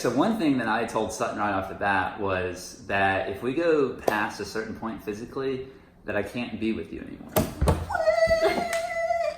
So one thing that I told Sutton right off the bat was that if we go past a certain point physically, that I can't be with you anymore.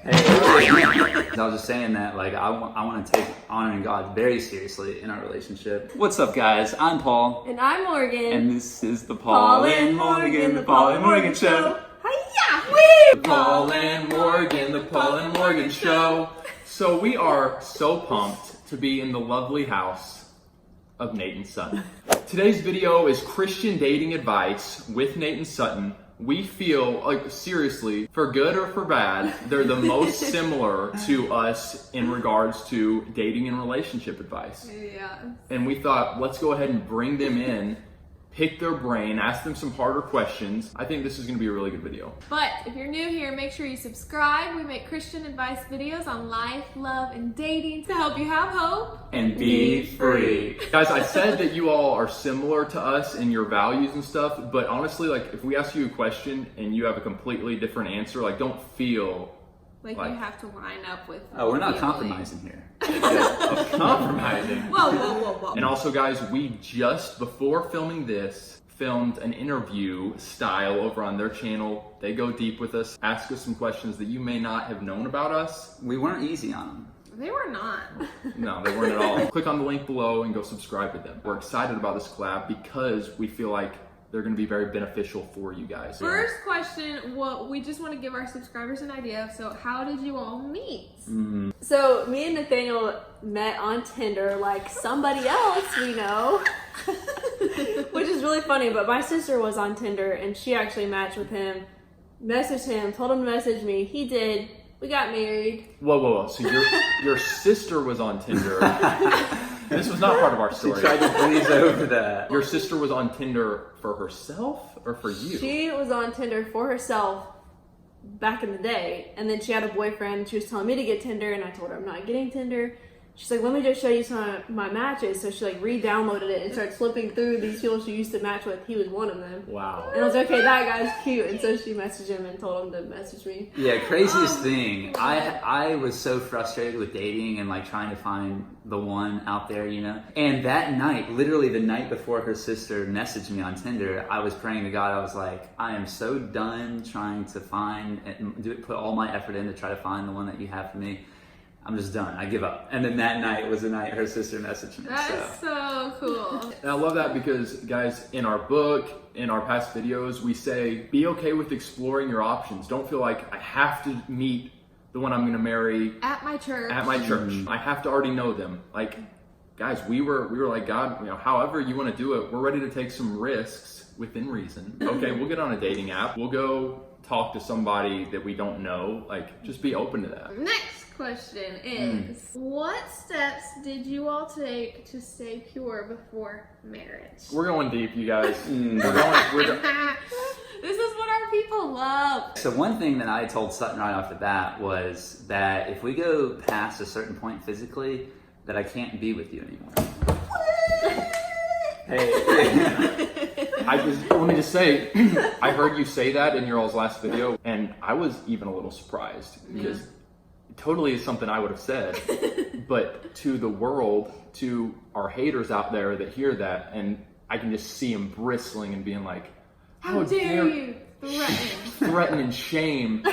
I was just saying that, like, I want to take honoring God very seriously in our relationship. What's up, guys? I'm Paul. And I'm Morgan. And this is the Paul and Morgan, the Paul and Morgan Show. Hi-ya! The Paul and Morgan, the Paul and Morgan Show. So we are so pumped to be in the lovely house of Nate and Sutton. Today's video is Christian dating advice with Nate and Sutton. We feel like, seriously, for good or for bad, they're the most similar to us in regards to dating and relationship advice. Yeah. And we thought, let's go ahead and bring them in, pick their brain, ask them some harder questions. I think this is going to be a really good video. But if you're new here, make sure you subscribe. We make Christian advice videos on life, love, and dating to help you have hope and be free. Guys, I said that you all are similar to us in your values and stuff, but honestly, like, if we ask you a question and you have a completely different answer, like, don't feel like you have to line up with. Oh, we're not compromising here. Compromising. Whoa. And also, guys, we just, before filming this, filmed an interview style over on their channel. They go deep with us, ask us some questions that you may not have known about us. We weren't easy on them. They were not. No, they weren't at all. Click on the link below and go subscribe to them. We're excited about this collab because we feel like they're going to be very beneficial for you guys. First question, well, we just want to give our subscribers an idea of, so how did you all meet? So me and Nathaniel met on Tinder like somebody else we know, which is really funny, but my sister was on Tinder and she actually matched with him, messaged him, told him to message me. He did. We got married. Whoa. So your sister was on Tinder. This was not part of our story. She tried to breeze over that. Your sister was on Tinder for herself or for you? She was on Tinder for herself back in the day, and then she had a boyfriend. She was telling me to get Tinder, and I told her I'm not getting Tinder. She's like, let me just show you some of my matches. So she like re-downloaded it and started flipping through these people she used to match with. He was one of them. Wow. And I was like, okay, that guy's cute. And so she messaged him and told him to message me. Yeah, craziest thing. I was so frustrated with dating and like trying to find the one out there, you know. And that night, literally the night before her sister messaged me on Tinder, I was praying to God. I was like, I am so done trying to find and put all my effort in to try to find the one that you have for me. I'm just done. I give up. And then that night was the night her sister messaged me. That's so cool. And I love that because, guys, in our book, in our past videos, we say, be okay with exploring your options. Don't feel like I have to meet the one I'm going to marry At my church. I have to already know them. Like, guys, we were like, God, you know, however you want to do it, we're ready to take some risks within reason. Okay, we'll get on a dating app. We'll go talk to somebody that we don't know. Like, just be open to that. Next question is, what steps did you all take to stay pure before marriage? We're going deep, you guys. This is what our people love. So one thing that I told Sutton right off the bat was that if we go past a certain point physically, that I can't be with you anymore. Let me just say, I heard you say that in your all's last video, and I was even a little surprised because it totally is something I would have said. But to the world, to our haters out there that hear that, and I can just see them bristling and being like, How dare you threaten and shame.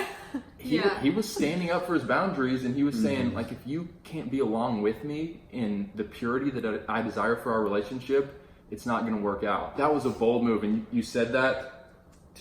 Yeah. He was standing up for his boundaries, and he was saying, like, if you can't be along with me in the purity that I desire for our relationship, it's not going to work out. That was a bold move, and you said that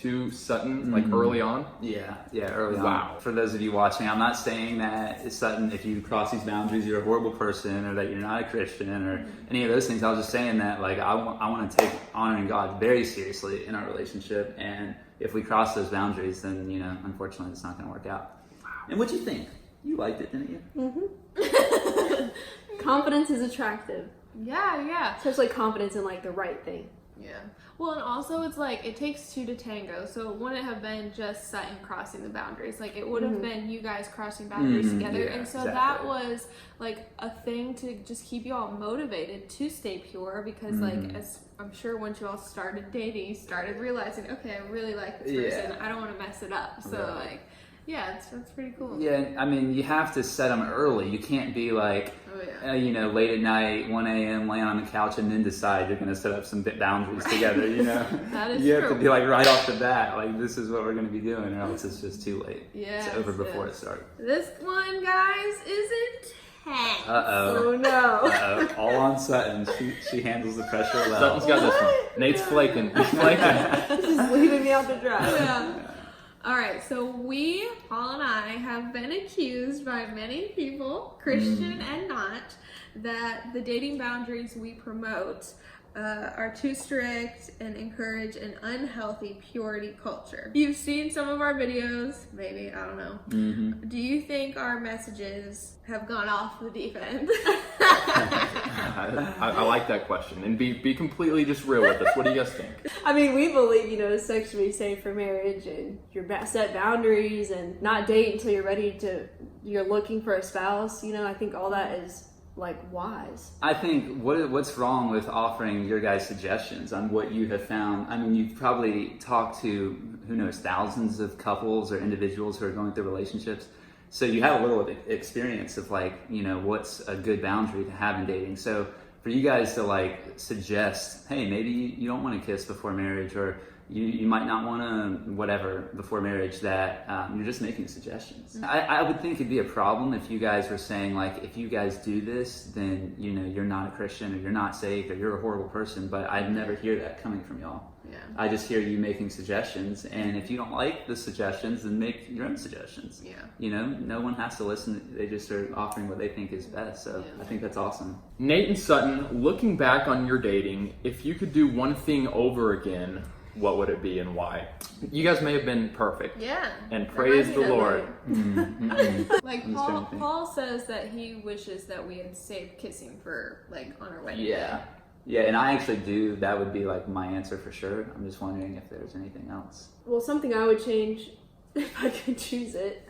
to Sutton, like, early on? Yeah, early on. Wow. For those of you watching, I'm not saying that, Sutton, if you cross these boundaries, you're a horrible person, or that you're not a Christian, or any of those things. I was just saying that, like, I want to take honoring God very seriously in our relationship, and if we cross those boundaries, then, you know, unfortunately, it's not going to work out. And what'd you think? You liked it, didn't you? Confidence is attractive. Yeah. Especially confidence in like the right thing. Yeah. Well, and also it's like, it takes two to tango. So it wouldn't have been just Sutton crossing the boundaries. Like, it would have been you guys crossing boundaries together. Yeah, and so exactly. that was like a thing to just keep you all motivated to stay pure, because like, as I'm sure once you all started dating, you started realizing, okay, I really like this person. I don't want to mess it up. So like, Yeah, that's pretty cool. Yeah, I mean, you have to set them early. You can't be like, Oh, yeah. you know, late at night, 1 a.m., laying on the couch, and then decide you're going to set up some boundaries together, you know? That is you true. have to be like right off the bat, like, this is what we're going to be doing, or else it's just too late. Yes, It's over before yes. it starts. This one, guys, is intense. Uh-oh. Oh no. Uh-oh. All on Sutton. She handles the pressure well. Sutton's got this one. Nate's flaking. He's flaking. Just leaving me out to dry. Yeah. All right, so Paul and I, have been accused by many people, Christian and not, that the dating boundaries we promote are too strict and encourage an unhealthy purity culture. You've seen some of our videos, maybe, I don't know. Mm-hmm. Do you think our messages have gone off the deep end? I like that question. And be completely just real with us. What do you guys think? I mean, we believe, you know, it's sexually safe for marriage and your set boundaries and not date until you're looking for a spouse. You know, I think all that is like wise. I think what's wrong with offering your guys' suggestions on what you have found? I mean, you've probably talked to, who knows, thousands of couples or individuals who are going through relationships. So you have a little experience of like, you know, what's a good boundary to have in dating. So for you guys to like suggest, hey, maybe you don't want to kiss before marriage, or you might not want to whatever before marriage, that you're just making suggestions. I would think it'd be a problem if you guys were saying like, if you guys do this, then, you know, you're not a Christian, or you're not saved, or you're a horrible person. But I'd never hear that coming from y'all. Yeah. I just hear you making suggestions, and if you don't like the suggestions, then make your own suggestions. Yeah. You know, no one has to listen. They just are offering what they think is best. So Yeah. I think that's awesome. Nate and Sutton, looking back on your dating, if you could do one thing over again, what would it be and why? You guys may have been perfect. Yeah. And praise the Lord. Like I'm just trying to think. Paul says that he wishes that we had saved kissing for like on our wedding day. Yeah. Yeah, and I actually do. That would be like my answer for sure. I'm just wondering if there's anything else. Well, something I would change if I could choose it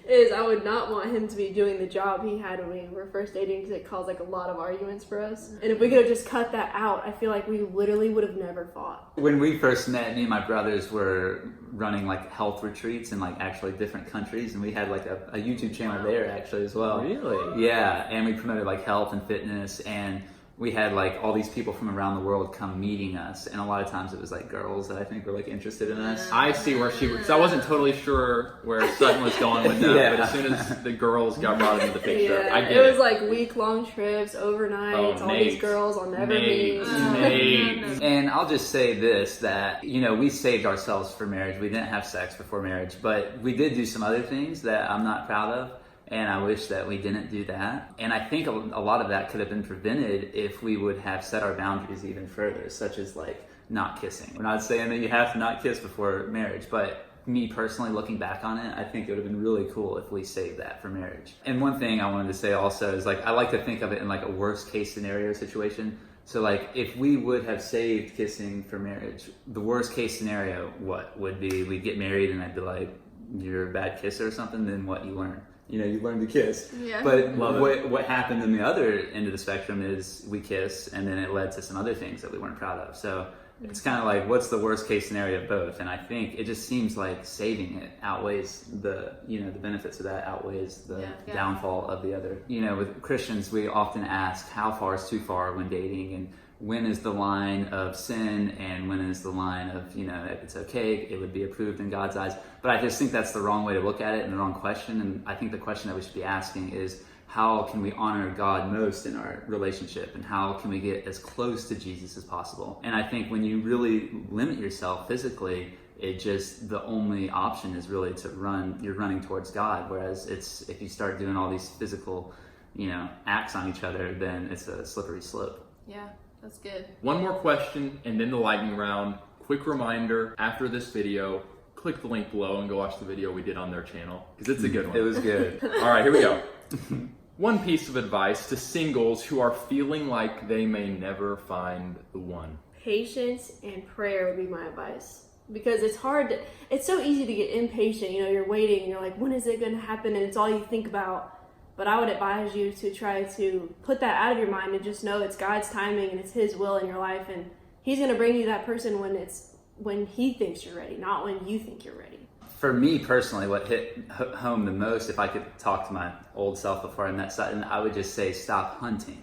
is I would not want him to be doing the job he had when we were first dating, because it caused like a lot of arguments for us. And if we could have just cut that out, I feel like we literally would have never fought. When we first met, me and my brothers were running like health retreats in like actually different countries, and we had like a YouTube channel there actually as well. Really? Yeah, and we promoted like health and fitness, and we had like all these people from around the world come meeting us, and a lot of times it was like girls that I think were like interested in us. I see where she was. I wasn't totally sure where Sutton was going with that, Yeah. but as soon as the girls got brought into the picture, Yeah, I get it was it. like week-long trips, overnights, all Nate. these girls I'll never meet. Nate. And I'll just say this, that, you know, we saved ourselves for marriage. We didn't have sex before marriage, but we did do some other things that I'm not proud of. And I wish that we didn't do that. And I think a lot of that could have been prevented if we would have set our boundaries even further, such as like not kissing. We're not saying that you have to not kiss before marriage, but me personally, looking back on it, I think it would have been really cool if we saved that for marriage. And one thing I wanted to say also is like, I like to think of it in like a worst case scenario situation. So like, if we would have saved kissing for marriage, the worst case scenario, what would be, we'd get married and I'd be like, you're a bad kisser or something, then what you learn? You know, you learn to kiss. Yeah. But what happened on the other end of the spectrum is we kiss, and then it led to some other things that we weren't proud of. So it's kind of like, what's the worst case scenario of both? And I think it just seems like saving it outweighs the benefits of that outweighs the Yeah. downfall of the other. You know, with Christians, we often ask how far is too far when dating, and when is the line of sin, and when is the line of, you know, if it's okay, it would be approved in God's eyes. But I just think that's the wrong way to look at it and the wrong question. And I think the question that we should be asking is, how can we honor God most in our relationship, and how can we get as close to Jesus as possible? And I think when you really limit yourself physically, the only option is really you're running towards God. Whereas if you start doing all these physical, you know, acts on each other, then it's a slippery slope. Yeah, that's good. One more question and then the lightning round. Quick reminder, after this video, click the link below and go watch the video we did on their channel, because it's a good one. It was good. All right, here we go. One piece of advice to singles who are feeling like they may never find the one. Patience and prayer would be my advice. Because it's so easy to get impatient. You know, you're waiting and you're like, when is it going to happen? And it's all you think about. But I would advise you to try to put that out of your mind and just know it's God's timing and it's His will in your life. And He's going to bring you that person when He thinks you're ready, not when you think you're ready. for me personally, what hit home the most, if I could talk to my old self before I met Sutton, I would just say stop hunting.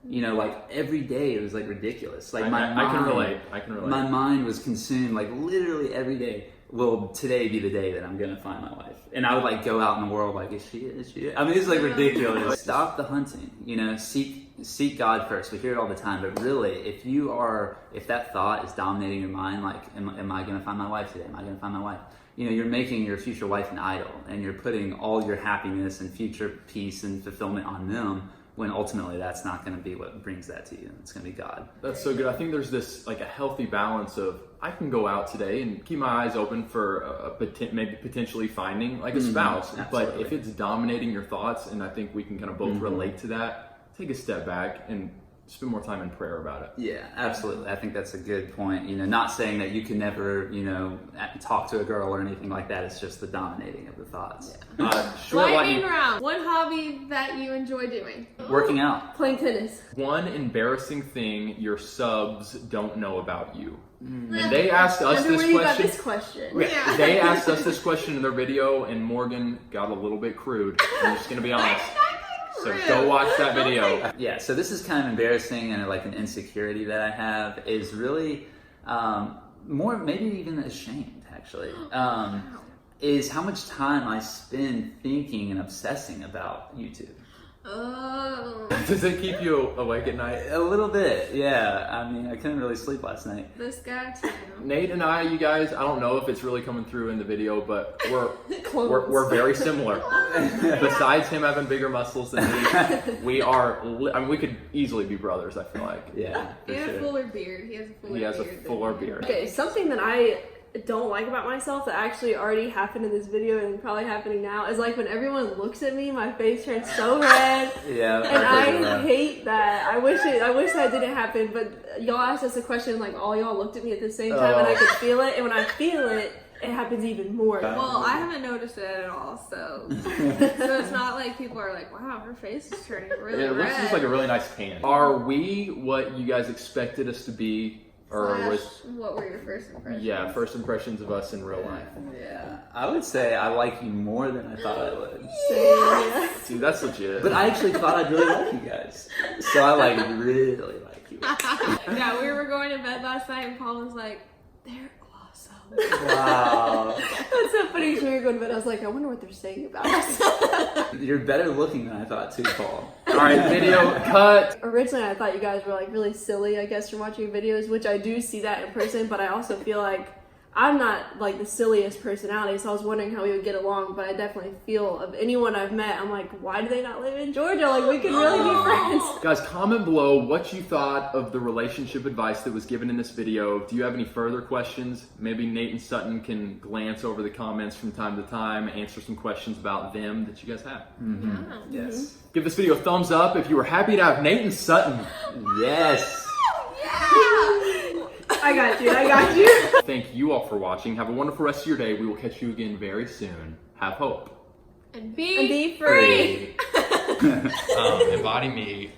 You know, like every day it was like ridiculous. Like I can relate. My mind was consumed like literally every day. Will today be the day that I'm gonna find my wife? And I would like go out in the world like, is she? I mean, it's like ridiculous. Stop the hunting. You know, seek God first. We hear it all the time, but really, if that thought is dominating your mind, like, am I gonna find my wife today? Am I gonna find my wife? You know, you're making your future wife an idol, and you're putting all your happiness and future peace and fulfillment on them, when ultimately that's not going to be what brings that to you. It's going to be God. That's so good. I think there's this like a healthy balance of I can go out today and keep my eyes open for maybe potentially finding like a spouse. Absolutely. But if it's dominating your thoughts, and I think we can kind of both relate to that, take a step back and spend more time in prayer about it. Yeah, absolutely. I think that's a good point. You know, not saying that you can never, you know, talk to a girl or anything like that. It's just the dominating of the thoughts. Yeah. Lightning round. One hobby that you enjoy doing? Working out. Playing tennis. One embarrassing thing your subs don't know about you. And they asked us Wonder this where you question. got this question. Yeah. They asked us this question in their video, and Morgan got a little bit crude. I'm just gonna be honest. So go watch that video. Yeah, so this is kind of embarrassing, and like an insecurity that I have is really more, maybe even ashamed actually, is how much time I spend thinking and obsessing about YouTube. Oh. Does it keep you awake at night? A little bit, yeah. I mean, I couldn't really sleep last night. This guy too. Nate and I, you guys, I don't know if it's really coming through in the video, but we're very similar. Besides him having bigger muscles than me, we are. I mean, we could easily be brothers. I feel like. Yeah, for And sure. a fuller beard. He has a fuller beard. Okay, something that I don't like about myself that actually already happened in this video and probably happening now is like when everyone looks at me, my face turns so red. Yeah, And I hate that. I wish that didn't happen, but y'all asked us a question, like all y'all looked at me at the same time and I could feel it, and when I feel it, it happens even more. Well, I haven't noticed it at all, so it's not like people are like, wow, her face is turning really red. It looks just like a really nice tan. Are we what you guys expected us to be? Or what were your first impressions? Yeah, first impressions of us in real life. Yeah, I would say I like you more than I thought I would. Yeah. Dude, that's legit. But I actually thought I'd really like you guys. So I like really like you. Yeah, we were going to bed last night and Paul was like, they're awesome. Wow. That's so funny. We were going to bed. I was like, I wonder what they're saying about us. You're better looking than I thought too, Paul. All right, video cut. Originally, I thought you guys were like really silly, I guess, from watching videos, which I do see that in person, but I also feel like I'm not like the silliest personality, so I was wondering how we would get along, but I definitely feel of anyone I've met, I'm like, why do they not live in Georgia? Like, we could really be friends. Guys, comment below what you thought of the relationship advice that was given in this video. Do you have any further questions? Maybe Nate and Sutton can glance over the comments from time to time, answer some questions about them that you guys have. Yes. Give this video a thumbs up if you were happy to have Nate and Sutton. Yes. I got you. Thank you all for watching. Have a wonderful rest of your day. We will catch you again very soon. Have hope. And be free. Embody me.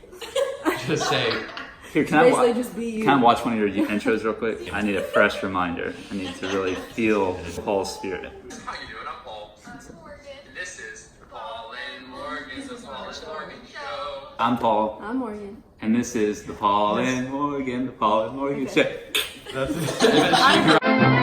Just say... Here, can I, Basically, just be you. can I watch one of your intros real quick? I need a fresh reminder. I need to really feel Paul's spirit. How you doing? I'm Paul. I'm Morgan. This is Paul and Morgan's Morgan Show. I'm Paul, I'm Morgan. and this is the Paul and Morgan Show. That's it.